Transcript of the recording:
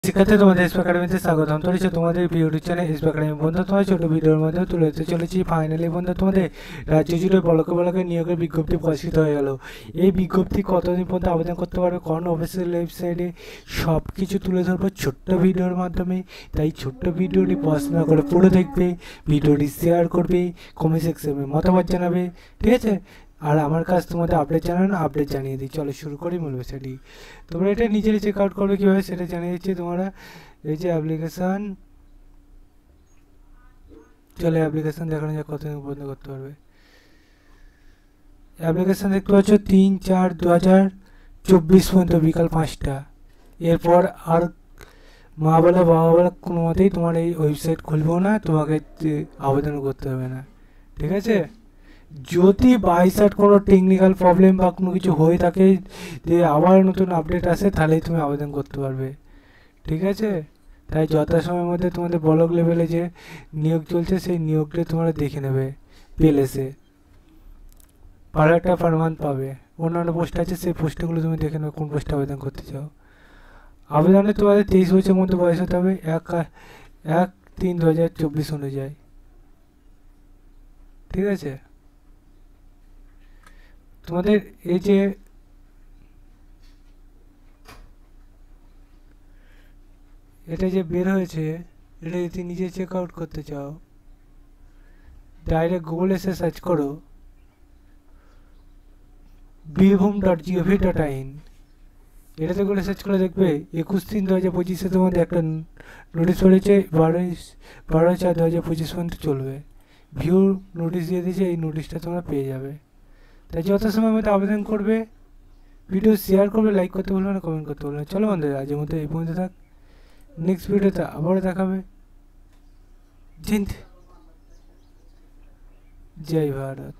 শিক্ষার্থী তোমাদের এসপি একাডেমিতে স্বাগতম। চলেছে তোমাদের ইউটিউব চ্যানেল এসপি একাডেমি। বন্ধু, তোমার ছোট ভিডিওর মধ্যে তুলে ধরতে চলেছি ফাইনালি বন্ধু তোমাদের রাজ্য জুড়ে বলকে বলকে নিয়োগের বিজ্ঞপ্তি প্রকাশিত হয়ে গেল। এই বিজ্ঞপ্তি কতদিন পর্যন্ত আবেদন করতে পারবে, কোন অফিসিয়াল ওয়েবসাইটে, সব কিছু তুলে ধরবো ছোট্ট ভিডিওর মাধ্যমে। তাই ছোট্ট ভিডিওটি পড়াশোনা করে পুরো দেখবে, ভিডিওটি শেয়ার করবে, কমেন্ট সেকশনে মতামত জানাবে, ঠিক আছে? আর আমার কাছে তোমাদের আপডেট জানানো, আপডেট জানিয়ে দিই। চলো শুরু করি মূল বিষয়টি। তোমরা এটা নিজেরাই চেক আউট করবে কীভাবে সেটা জানিয়ে দিচ্ছি। তোমরা এই যে অ্যাপ্লিকেশান, চলো অ্যাপ্লিকেশান দেখানো যাক কতদিন বন্ধ করতে পারবে। অ্যাপ্লিকেশান দেখতে পাচ্ছ 3/4/2024 পর্যন্ত বিকাল 5টা। এরপর আর মা বলা বাবা বলা কোনো মতেই তোমার এই ওয়েবসাইট খুলবেও না, তোমাকে আবেদন করতে হবে না, ঠিক আছে? যদি বাইসাট কোনো টেকনিক্যাল প্রবলেম বা কোনো কিছু হয়ে থাকে, যে আবার নতুন আপডেট আসে, তাহলেই তুমি আবেদন করতে পারবে, ঠিক আছে? তাই যথাসময়ের মধ্যে তোমাদের ব্লক লেভেলে যে নিয়োগ চলছে সেই নিয়োগটা তোমরা দেখে নেবে, পেলেসে একটা পার মান্থ পাবে। অন্যান্য পোস্ট আছে, সেই পোস্টগুলো তুমি দেখে নেবে কোন পোস্টে আবেদন করতে চাও। আবেদনে তোমাদের 23 বছরের মধ্যে বয়স হতে হবে 1/3/2024 অনুযায়ী, ঠিক আছে? তোমাদের এই যে এটা যে বের হয়েছে, এটা যদি নিজে চেক আউট করতে চাও, ডাইরেক্ট গুগলে এসে সার্চ করো birbhum.gov.in। এটাতে করে সার্চ করে দেখবে 21/3/2025 তোমাদের একটা নোটিশ পড়েছে, 12/4/2025 পর্যন্ত চলবে। ভিউ নোটিশ দিয়ে দিয়েছে, এই নোটিশটা তোমরা পেয়ে যাবে। তাই যথাসময়ের মধ্যে আবেদন করবে, ভিডিও শেয়ার করবে, লাইক করতে বলবে না, কমেন্ট করতে বলবে না। চলো বন্ধুরা, আজকের মধ্যে এই পর্যন্ত থাক। নেক্সট ভিডিওতে আবারও দেখাবে। জয় ভারত।